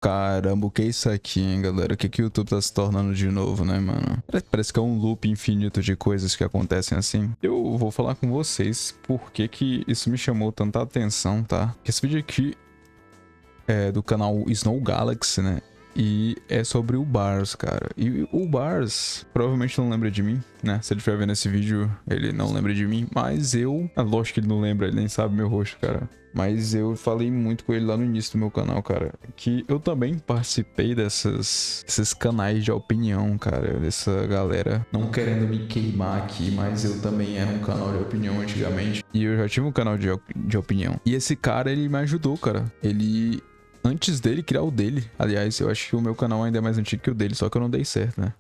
Caramba, o que é isso aqui, hein, galera? O que que o YouTube tá se tornando de novo, né, mano? Parece que é um loop infinito de coisas que acontecem assim. Eu vou falar com vocês por que que isso me chamou tanta atenção, tá? Esse vídeo aqui é do canal Snow Galaxy, né? E é sobre o Bars, cara. E o Bars provavelmente não lembra de mim, né? Se ele estiver vendo esse vídeo, ele não lembra de mim. Mas eu... Ah, lógico que ele não lembra, ele nem sabe meu rosto, cara. Mas eu falei muito com ele lá no início do meu canal, cara. Que eu também participei desses canais de opinião, cara. Dessa galera. Não querendo me queimar aqui, mas eu também era um canal de opinião antigamente. E eu já tive um canal de opinião. E esse cara, ele me ajudou, cara. Ele... Antes dele criar o dele. Aliás, eu acho que o meu canal ainda é mais antigo que o dele, só que eu não dei certo, né?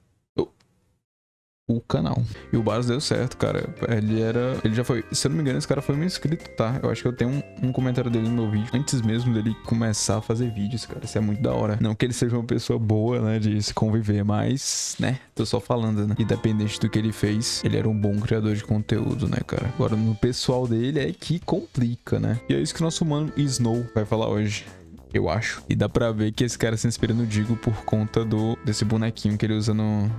O canal. E o Bars deu certo, cara. Ele já foi... Se eu não me engano, esse cara foi um inscrito, tá? Eu acho que eu tenho um comentário dele no meu vídeo. Antes mesmo dele começar a fazer vídeos, cara. Isso é muito da hora. Não que ele seja uma pessoa boa, né? De se conviver, mas... né? Tô só falando, né? Independente do que ele fez, ele era um bom criador de conteúdo, né, cara? Agora, no pessoal dele é que complica, né? E é isso que nosso mano Snow vai falar hoje. Eu acho. E dá pra ver que esse cara se inspira no Digo por conta desse bonequinho que ele usa no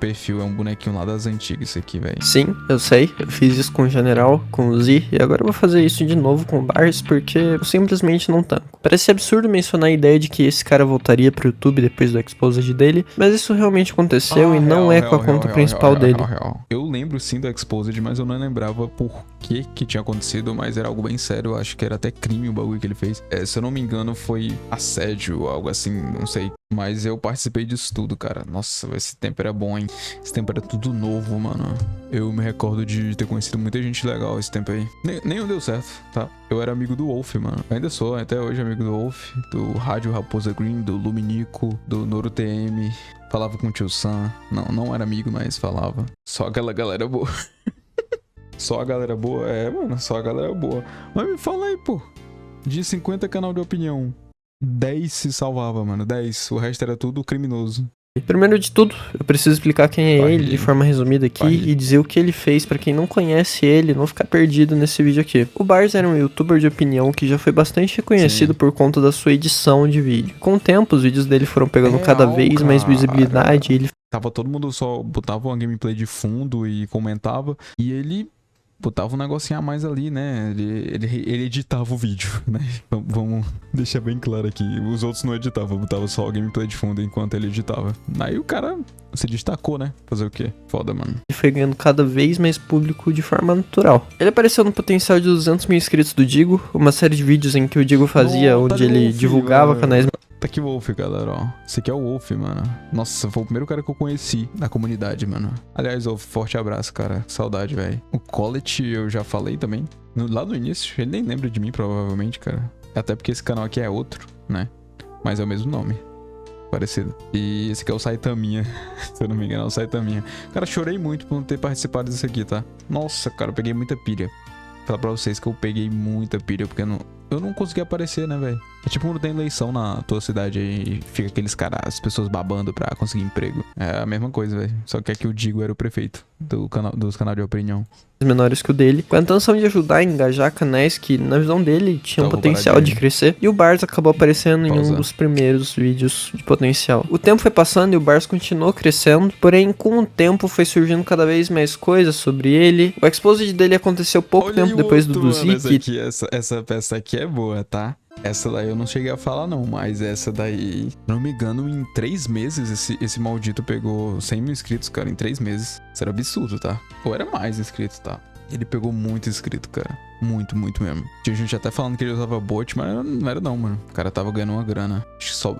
perfil. É um bonequinho lá das antigas, isso aqui, velho. Sim, eu sei. Eu fiz isso com o General, com o Z, e agora eu vou fazer isso de novo com o Bars, porque eu simplesmente não tanco. Parece absurdo mencionar a ideia de que esse cara voltaria pro YouTube depois do Exposed dele, mas isso realmente aconteceu e não é com a conta principal dele. Eu lembro sim do Exposed, mas eu não lembrava por que tinha acontecido, mas era algo bem sério. Eu acho que era até crime o bagulho que ele fez. Se eu não me engano, foi assédio, algo assim, não sei. Mas eu participei disso tudo, cara. Nossa, esse tempo era bom, hein? Esse tempo era tudo novo, mano. Eu me recordo de ter conhecido muita gente legal esse tempo aí. Nenhum deu certo, tá? Eu era amigo do Wolf, mano. Ainda sou, até hoje amigo do Wolf. Do Rádio Raposa Green, do Luminico, do Noro TM. Falava com o Tio Sam. Não era amigo, mas falava. Só aquela galera boa. Só a galera boa? É, mano, só a galera boa. Mas me fala aí, pô. De 50 canal de opinião, 10 se salvava, mano. 10. O resto era tudo criminoso. Primeiro de tudo, eu preciso explicar quem é ele de forma resumida aqui e dizer o que ele fez pra quem não conhece ele não ficar perdido nesse vídeo aqui. O Bars era um youtuber de opinião que já foi bastante reconhecido por conta da sua edição de vídeo. Com o tempo, os vídeos dele foram pegando cada vez mais visibilidade e ele... Tava todo mundo só botava uma gameplay de fundo e comentava, e ele botava um negocinho a mais ali, né? Ele editava o vídeo, né? Vamos deixar bem claro aqui. Os outros não editavam, botava só a gameplay de fundo enquanto ele editava. Aí o cara se destacou, né? Fazer o quê? Foda, mano. Ele foi ganhando cada vez mais público de forma natural. Ele apareceu no potencial de 200 mil inscritos do Digo, uma série de vídeos em que o Digo fazia, onde ele divulgava canais... Tá aqui o Wolf, galera, ó. Esse aqui é o Wolf, mano. Nossa, foi o primeiro cara que eu conheci na comunidade, mano. Aliás, Wolf, forte abraço, cara. Saudade, velho. O Collet eu já falei também. Lá no início, ele nem lembra de mim, provavelmente, cara. Até porque esse canal aqui é outro, né? Mas é o mesmo nome. Parecido. E esse aqui é o Saitaminha. Se eu não me engano, é o Saitaminha. Cara, chorei muito por não ter participado disso aqui, tá? Nossa, cara, eu peguei muita pilha. Vou falar pra vocês que eu peguei muita pilha, porque eu não consegui aparecer, né, velho? É tipo quando tem eleição na tua cidade e fica aqueles caras, as pessoas babando pra conseguir emprego. É a mesma coisa, velho. Só que aqui o Digo era o prefeito dos canais de opinião. Menores que o dele, com a intenção de ajudar a engajar canais que, na visão dele, tinham potencial de crescer. E o Bars acabou aparecendo em um dos primeiros vídeos de potencial. O tempo foi passando e o Bars continuou crescendo, porém, com o tempo foi surgindo cada vez mais coisas sobre ele. O Exposed dele aconteceu pouco tempo depois do Zik. Essa peça aqui é boa, tá? Essa daí eu não cheguei a falar não, mas essa daí, se não me engano, em 3 meses esse maldito pegou 100 mil inscritos, cara, em 3 meses. Isso era absurdo, tá? Ou era mais inscritos, tá? Ele pegou muito inscrito, cara. Muito, muito mesmo. Tinha gente até falando que ele usava bot, mas não era não, mano. O cara tava ganhando uma grana.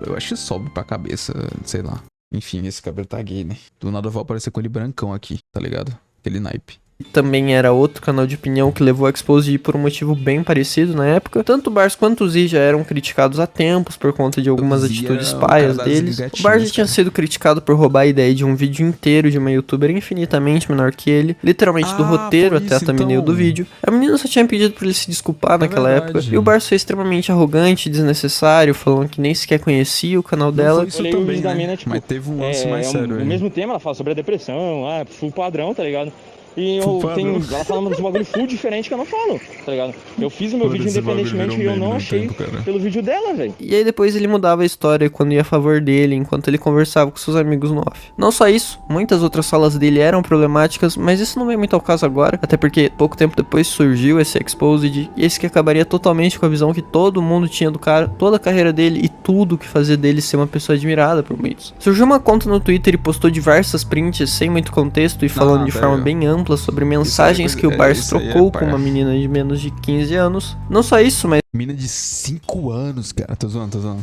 Eu acho que sobe pra cabeça, sei lá. Enfim, esse cabelo tá gay, né? Do nada eu vou aparecer com ele brancão aqui, tá ligado? Aquele naipe. Também era outro canal de opinião que levou a Exposed por um motivo bem parecido na época. Tanto o Bars quanto o Z já eram criticados há tempos por conta de algumas atitudes paias deles. O Bars já tinha sido criticado por roubar a ideia de um vídeo inteiro de uma youtuber infinitamente menor que ele, literalmente do roteiro até a thumbnail do vídeo. A menina só tinha pedido pra ele se desculpar naquela época, e o Bars foi extremamente arrogante e desnecessário, falando que nem sequer conhecia o canal dela. Isso também, né? Mas teve um lance mais sério aí. No mesmo tema, ela fala sobre a depressão, full padrão, tá ligado? E ela fala uns bagulho full diferente que eu não falo, tá ligado? Eu fiz o meu vídeo independentemente e eu não achei pelo vídeo dela, velho. E aí depois ele mudava a história quando ia a favor dele, enquanto ele conversava com seus amigos no off. Não só isso, muitas outras falas dele eram problemáticas, mas isso não vem muito ao caso agora, até porque pouco tempo depois surgiu esse Exposed, e esse que acabaria totalmente com a visão que todo mundo tinha do cara, toda a carreira dele e tudo que fazia dele ser uma pessoa admirada por muitos. Surgiu uma conta no Twitter e postou diversas prints sem muito contexto e falando de forma bem ampla sobre mensagens que o Bars trocou com uma menina de menos de 15 anos. Não só isso, mas... Menina de 5 anos, cara. Tô zoando.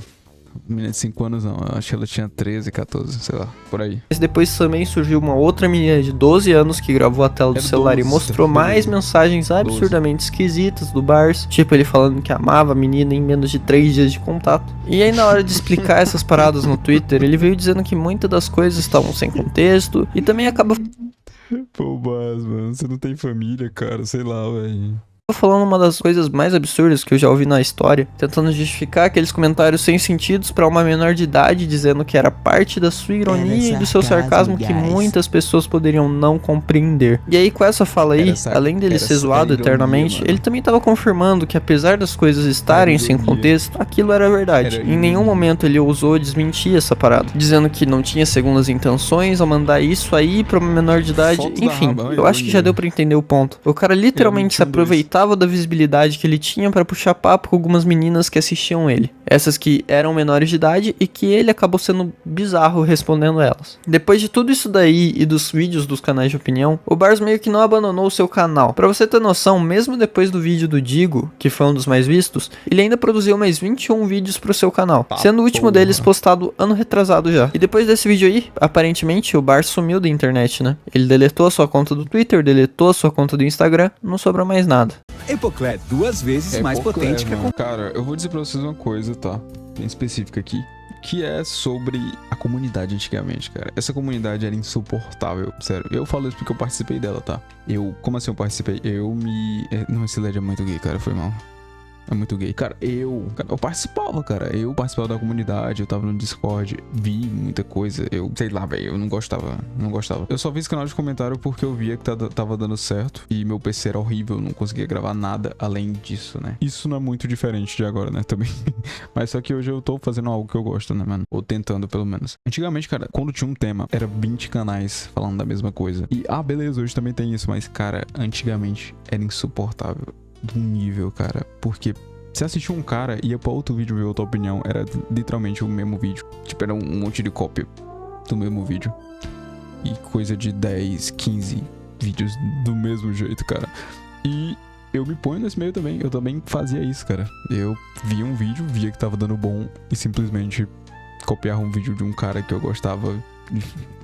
Menina de 5 anos não, eu acho que ela tinha 13, 14, sei lá, por aí. Mas depois também surgiu uma outra menina de 12 anos que gravou a tela do celular 12, e mostrou mais mensagens absurdamente esquisitas do Bars. Tipo, ele falando que amava a menina em menos de 3 dias de contato. E aí na hora de explicar essas paradas no Twitter, ele veio dizendo que muitas das coisas estavam sem contexto e também acaba... Pô, Bars, mano, você não tem família, cara, sei lá, velho. Falando uma das coisas mais absurdas que eu já ouvi na história, tentando justificar aqueles comentários sem sentidos pra uma menor de idade, dizendo que era parte da sua ironia e do seu sarcasmo que muitas pessoas poderiam não compreender. E aí com essa fala aí, além dele ser zoado eternamente, ele também tava confirmando que apesar das coisas estarem sem contexto, aquilo era verdade. Em nenhum momento ele ousou desmentir essa parada, dizendo que não tinha segundas intenções ao mandar isso aí pra uma menor de idade. Enfim, eu acho que já deu pra entender o ponto. O cara literalmente se aproveitava da visibilidade que ele tinha pra puxar papo com algumas meninas que assistiam ele. Essas que eram menores de idade e que ele acabou sendo bizarro respondendo elas. Depois de tudo isso daí e dos vídeos dos canais de opinião, o Bars meio que não abandonou o seu canal. Pra você ter noção, mesmo depois do vídeo do Digo, que foi um dos mais vistos, ele ainda produziu mais 21 vídeos pro seu canal, sendo o último deles postado ano retrasado já. E depois desse vídeo aí, aparentemente o Bars sumiu da internet, né? Ele deletou a sua conta do Twitter, deletou a sua conta do Instagram, não sobrou mais nada. Epocler, 2 vezes mais potente que a... Cara, eu vou dizer pra vocês uma coisa, tá? Bem específica aqui. Que é sobre a comunidade antigamente, cara. Essa comunidade era insuportável, sério. Eu falo isso porque eu participei dela, tá? Como assim eu participei? Não, esse LED é muito gay, cara, foi mal. É muito gay. Cara, eu participava, cara. Eu participava da comunidade, eu tava no Discord, vi muita coisa. Eu, sei lá, velho, eu não gostava. Eu só fiz canal de comentário porque eu via que tava dando certo. E meu PC era horrível, eu não conseguia gravar nada além disso, né? Isso não é muito diferente de agora, né, também. Mas só que hoje eu tô fazendo algo que eu gosto, né, mano? Ou tentando, pelo menos. Antigamente, cara, quando tinha um tema, era 20 canais falando da mesma coisa. E, beleza, hoje também tem isso. Mas, cara, antigamente era insuportável. Do nível, cara, porque se assistir um cara ia pra outro vídeo ver outra opinião, era literalmente o mesmo vídeo, tipo, era um monte de cópia do mesmo vídeo e coisa de 10, 15 vídeos do mesmo jeito, cara. E eu me ponho nesse meio também, eu também fazia isso, cara. Eu via um vídeo, via que tava dando bom e simplesmente copiava um vídeo de um cara que eu gostava,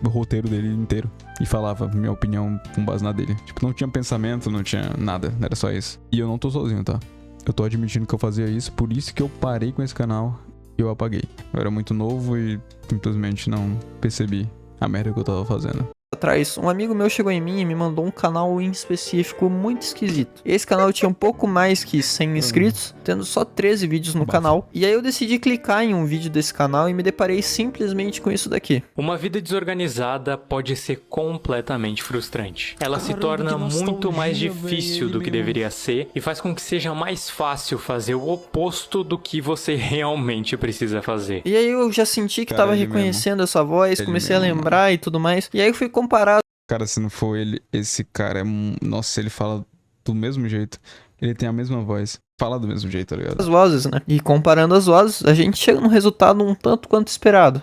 o roteiro dele inteiro, e falava minha opinião com base na dele. Tipo, não tinha pensamento, não tinha nada, era só isso. E eu não tô sozinho, tá? Eu tô admitindo que eu fazia isso, por isso que eu parei com esse canal e eu apaguei. Eu era muito novo e simplesmente não percebi a merda que eu tava fazendo. Atrás, um amigo meu chegou em mim e me mandou um canal em específico muito esquisito. Esse canal tinha um pouco mais que 100 inscritos, tendo só 13 vídeos no canal. E aí eu decidi clicar em um vídeo desse canal e me deparei simplesmente com isso daqui. Uma vida desorganizada pode ser completamente frustrante. Ela se torna muito mais difícil do que deveria ser e faz com que seja mais fácil fazer o oposto do que você realmente precisa fazer. E aí eu já senti que tava reconhecendo essa voz, comecei a lembrar e tudo mais. E aí eu fui comparado. Cara, se não for ele, esse cara é... Nossa, ele fala do mesmo jeito. Ele tem a mesma voz. Fala do mesmo jeito, tá ligado? As vozes, né? E comparando as vozes, a gente chega num resultado um tanto quanto esperado.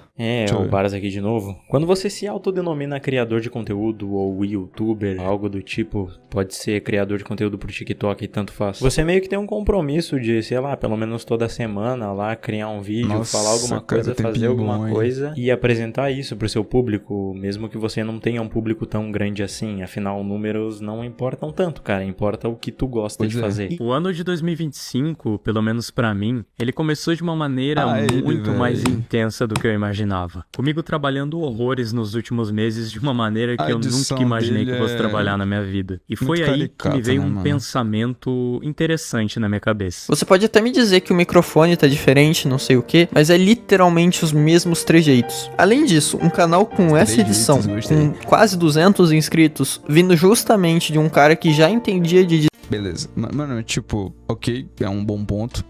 O Baras aqui de novo. Quando você se autodenomina criador de conteúdo ou youtuber, algo do tipo, pode ser criador de conteúdo pro TikTok e tanto faz. Você meio que tem um compromisso de, sei lá, pelo menos toda semana lá, criar um vídeo, falar alguma coisa, fazer alguma coisa e apresentar isso pro seu público, mesmo que você não tenha um público tão grande assim. Afinal, números não importam tanto, cara. Importa o que tu gosta de fazer. O ano de 2020 2025, pelo menos pra mim, ele começou de uma maneira muito mais intensa do que eu imaginava. Comigo trabalhando horrores nos últimos meses de uma maneira que eu nunca imaginei que fosse trabalhar na minha vida. E foi aí que me veio um pensamento interessante na minha cabeça. Você pode até me dizer que o microfone tá diferente, não sei o que, mas é literalmente os mesmos trejeitos. Além disso, um canal com essa edição, com quase 200 inscritos, vindo justamente de um cara que já entendia de... Beleza, mano, tipo, ok, é um bom ponto,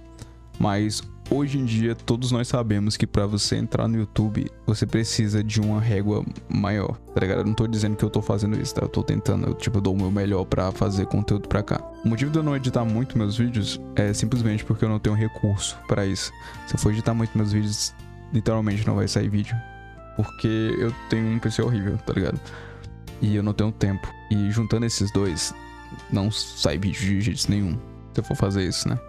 mas hoje em dia todos nós sabemos que pra você entrar no YouTube, você precisa de uma régua maior, tá ligado? Eu não tô dizendo que eu tô fazendo isso, tá? Eu tô tentando, eu dou o meu melhor pra fazer conteúdo pra cá. O motivo de eu não editar muito meus vídeos é simplesmente porque eu não tenho recurso pra isso. Se eu for editar muito meus vídeos, literalmente não vai sair vídeo, porque eu tenho um PC horrível, tá ligado? E eu não tenho tempo. E juntando esses dois, não sai vídeo de jeito nenhum, se eu for fazer isso, né?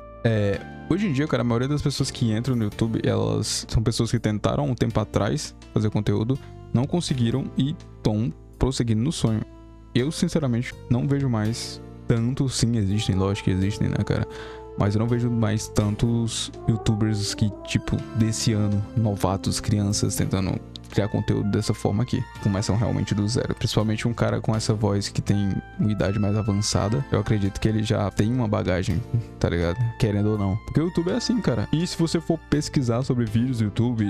Hoje em dia, cara, a maioria das pessoas que entram no YouTube, elas são pessoas que tentaram um tempo atrás fazer conteúdo, não conseguiram e estão prosseguindo no sonho. Eu, sinceramente, não vejo mais tanto, sim, existem, lógico que existem, né, cara? Mas eu não vejo mais tantos YouTubers que, tipo, desse ano, novatos, crianças, tentando criar conteúdo dessa forma aqui. Começam realmente do zero. Principalmente um cara com essa voz que tem uma idade mais avançada. Eu acredito que ele já tem uma bagagem, tá ligado? Querendo ou não. Porque o YouTube é assim, cara. E se você for pesquisar sobre vídeos do YouTube,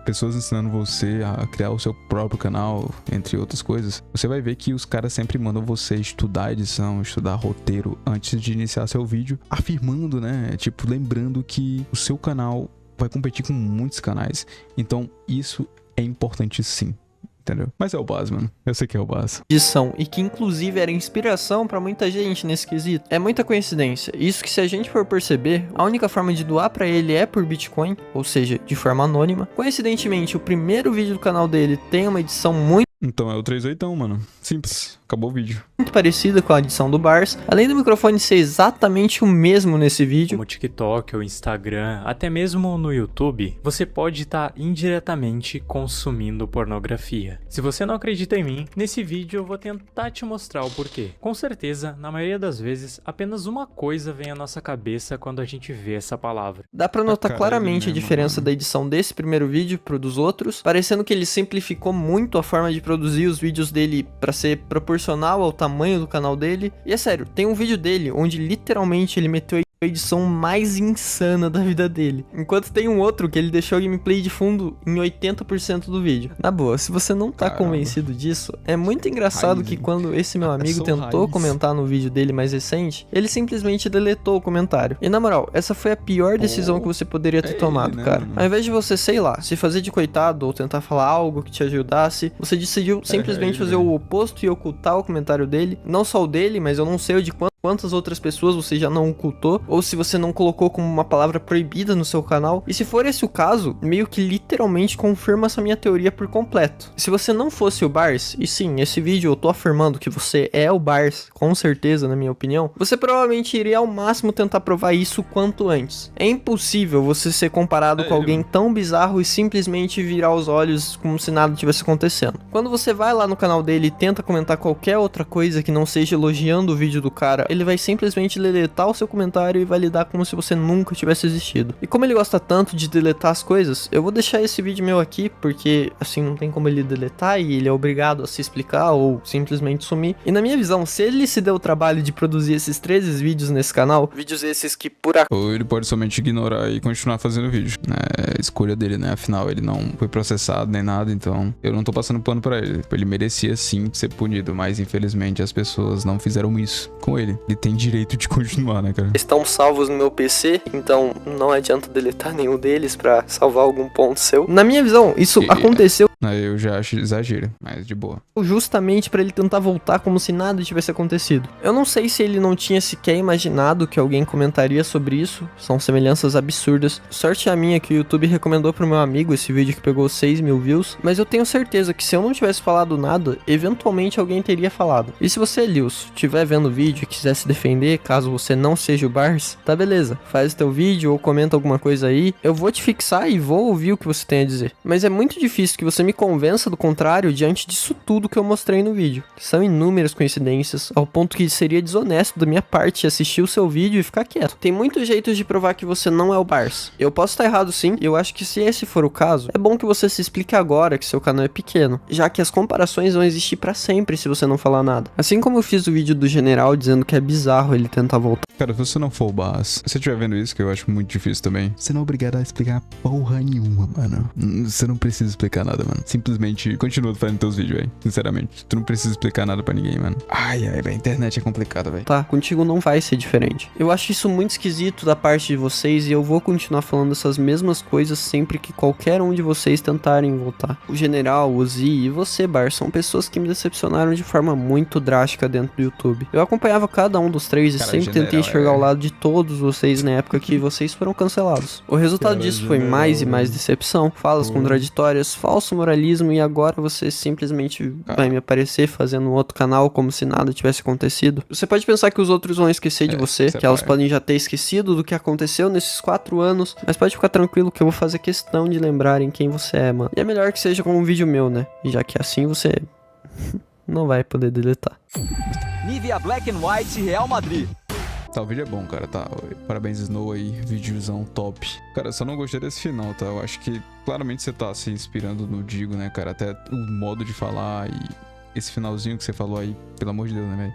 pessoas ensinando você a criar o seu próprio canal, entre outras coisas, você vai ver que os caras sempre mandam você estudar edição, estudar roteiro antes de iniciar seu vídeo, afirmando, né? Tipo, lembrando que o seu canal vai competir com muitos canais. Então, isso é importante sim, entendeu? Mas é o base, mano. Eu sei que é o base. Edição, e que inclusive era inspiração pra muita gente nesse quesito. É muita coincidência. Isso que, se a gente for perceber, a única forma de doar pra ele é por Bitcoin, ou seja, de forma anônima. Coincidentemente, o primeiro vídeo do canal dele tem uma edição muito... Então é o 38, mano. Simples. Acabou o vídeo. Muito parecida com a edição do Bars, além do microfone ser exatamente o mesmo nesse vídeo. Como o TikTok ou Instagram, até mesmo no YouTube, você pode estar indiretamente consumindo pornografia. Se você não acredita em mim, nesse vídeo eu vou tentar te mostrar o porquê. Com certeza, na maioria das vezes, apenas uma coisa vem à nossa cabeça quando a gente vê essa palavra. Dá pra notar claramente a diferença da edição desse primeiro vídeo pro dos outros, parecendo que ele simplificou muito a forma de produzir os vídeos dele pra ser proporcional ao tamanho do canal dele. E é sério, tem um vídeo dele onde literalmente ele meteu a edição mais insana da vida dele, enquanto tem um outro que ele deixou a gameplay de fundo em 80% do vídeo. Na boa, se você não tá convencido disso, é muito engraçado que quando esse meu amigo tentou comentar no vídeo dele mais recente, ele simplesmente deletou o comentário. E na moral, essa foi a pior decisão que você poderia ter tomado, cara. Ao invés de você, sei lá, se fazer de coitado ou tentar falar algo que te ajudasse, você decidiu simplesmente fazer o oposto e ocultar o comentário dele. Não só o dele, mas eu não sei o de quantas outras pessoas você já não ocultou, ou se você não colocou como uma palavra proibida no seu canal. E se for esse o caso, meio que literalmente confirma essa minha teoria por completo. Se você não fosse o Bars, e sim, esse vídeo eu tô afirmando que você é o Bars, com certeza, na minha opinião, você provavelmente iria ao máximo tentar provar isso quanto antes. É impossível você ser comparado com alguém tão bizarro e simplesmente virar os olhos como se nada tivesse acontecendo. Quando você vai lá no canal dele e tenta comentar qualquer outra coisa que não seja elogiando o vídeo do cara, ele vai simplesmente deletar o seu comentário e vai lidar como se você nunca tivesse existido. E como ele gosta tanto de deletar as coisas, eu vou deixar esse vídeo meu aqui, porque assim não tem como ele deletar e ele é obrigado a se explicar ou simplesmente sumir. E na minha visão, se ele se deu o trabalho de produzir esses 13 vídeos nesse canal, vídeos esses que por acaso... Ou ele pode somente ignorar e continuar fazendo vídeo. É a escolha dele, né? Afinal, ele não foi processado nem nada, então eu não tô passando pano pra ele. Ele merecia sim ser punido, mas infelizmente as pessoas não fizeram isso com ele. Ele tem direito de continuar, né, cara? Estão salvos no meu PC, então não adianta deletar nenhum deles pra salvar algum ponto seu. Na minha visão, isso aconteceu... Eu já acho exagero, mas de boa. Justamente pra ele tentar voltar como se nada tivesse acontecido. Eu não sei se ele não tinha sequer imaginado que alguém comentaria sobre isso. São semelhanças absurdas. Sorte a minha que o YouTube recomendou pro meu amigo esse vídeo que pegou 6.000 views. Mas eu tenho certeza que se eu não tivesse falado nada, eventualmente alguém teria falado. E se você, Lewis, estiver vendo o vídeo e quiser quiser se defender, caso você não seja o Bars, tá beleza. Faz o teu vídeo ou comenta alguma coisa aí. Eu vou te fixar e vou ouvir o que você tem a dizer. Mas é muito difícil que você me convença do contrário diante disso tudo que eu mostrei no vídeo. São inúmeras coincidências, ao ponto que seria desonesto da minha parte assistir o seu vídeo e ficar quieto. Tem muitos jeitos de provar que você não é o Bars. Eu posso estar errado sim, e eu acho que se esse for o caso, é bom que você se explique agora que seu canal é pequeno, já que as comparações vão existir pra sempre se você não falar nada. Assim como eu fiz o vídeo do general dizendo que é bizarro ele tentar voltar. Cara, se você não for o Bars, se você estiver vendo isso, que eu acho muito difícil também, você não é obrigado a explicar porra nenhuma, mano. Você não precisa explicar nada, mano. Simplesmente continua fazendo teus vídeos, velho. Sinceramente, tu não precisa explicar nada pra ninguém, mano. Ai, velho, a internet é complicada, velho. Tá, contigo não vai ser diferente. Eu acho isso muito esquisito da parte de vocês e eu vou continuar falando essas mesmas coisas sempre que qualquer um de vocês tentarem voltar. O general, o Z e você, Bar, são pessoas que me decepcionaram de forma muito drástica dentro do YouTube. Eu acompanhava cada um dos três e sempre tentei enxergar o lado de todos vocês na época que vocês foram cancelados. O resultado disso foi mais e mais decepção, falas contraditórias, falso moralismo e agora você simplesmente vai me aparecer fazendo um outro canal como se nada tivesse acontecido. Você pode pensar que os outros vão esquecer de você, que elas podem já ter esquecido do que aconteceu nesses 4 anos, mas pode ficar tranquilo que eu vou fazer questão de lembrarem quem você é, mano. E é melhor que seja com um vídeo meu, né? E já que assim você não vai poder deletar. Nivea Black and White Real Madrid. Tá, o vídeo é bom, cara, tá. Parabéns, Snow aí, videozão top. Cara, eu só não gostei desse final, tá? Eu acho que claramente você tá se inspirando no Digo, né, cara? Até o modo de falar e esse finalzinho que você falou aí, pelo amor de Deus, né, velho?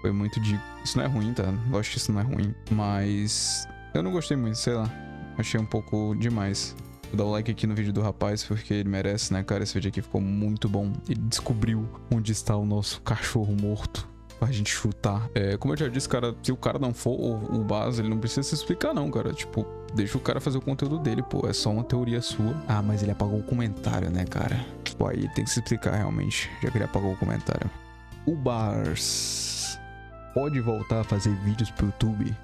Foi muito Digo. Isso não é ruim, tá? Lógico que isso não é ruim, mas eu não gostei muito, sei lá. Achei um pouco demais. Vou dar o like aqui no vídeo do rapaz, porque ele merece, né, cara? Esse vídeo aqui ficou muito bom. Ele descobriu onde está o nosso cachorro morto pra gente chutar. Como eu já disse, cara, se o cara não for o Bars, ele não precisa se explicar não, cara. Tipo, deixa o cara fazer o conteúdo dele, pô. É só uma teoria sua. Ah, mas ele apagou o comentário, né, cara? Pô, aí tem que se explicar realmente, já que ele apagou o comentário. O Bars pode voltar a fazer vídeos pro YouTube?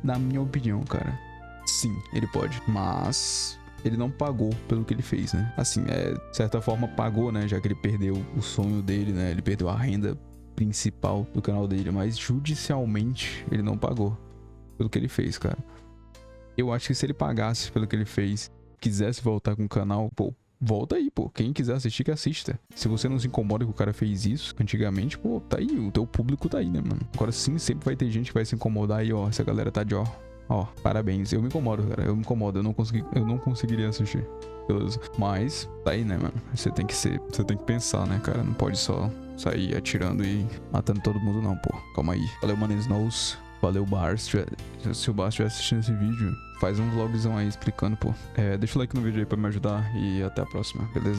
Na minha opinião, cara, sim, ele pode. Mas ele não pagou pelo que ele fez, né? Assim, de certa forma pagou, né? Já que ele perdeu o sonho dele, né? Ele perdeu a renda principal do canal dele, mas judicialmente ele não pagou pelo que ele fez, cara. Eu acho que se ele pagasse pelo que ele fez, quisesse voltar com o canal, pô, volta aí, pô. Quem quiser assistir, que assista. Se você não se incomoda que o cara fez isso antigamente, pô, tá aí, o teu público tá aí, né, mano? Agora sim, sempre vai ter gente que vai se incomodar aí, ó. Essa galera tá de ó, parabéns. Eu me incomodo, cara. Eu me incomodo. Eu não conseguiria assistir. Beleza. Mas, tá aí, né, mano? Você tem que pensar, né, cara? Não pode só sair atirando e matando todo mundo, não, pô. Calma aí. Valeu, mano, Snows. Valeu, Bars. Se o Bars estiver assistindo esse vídeo, faz um vlogzão aí explicando, pô. Deixa o like no vídeo aí pra me ajudar e até a próxima, beleza?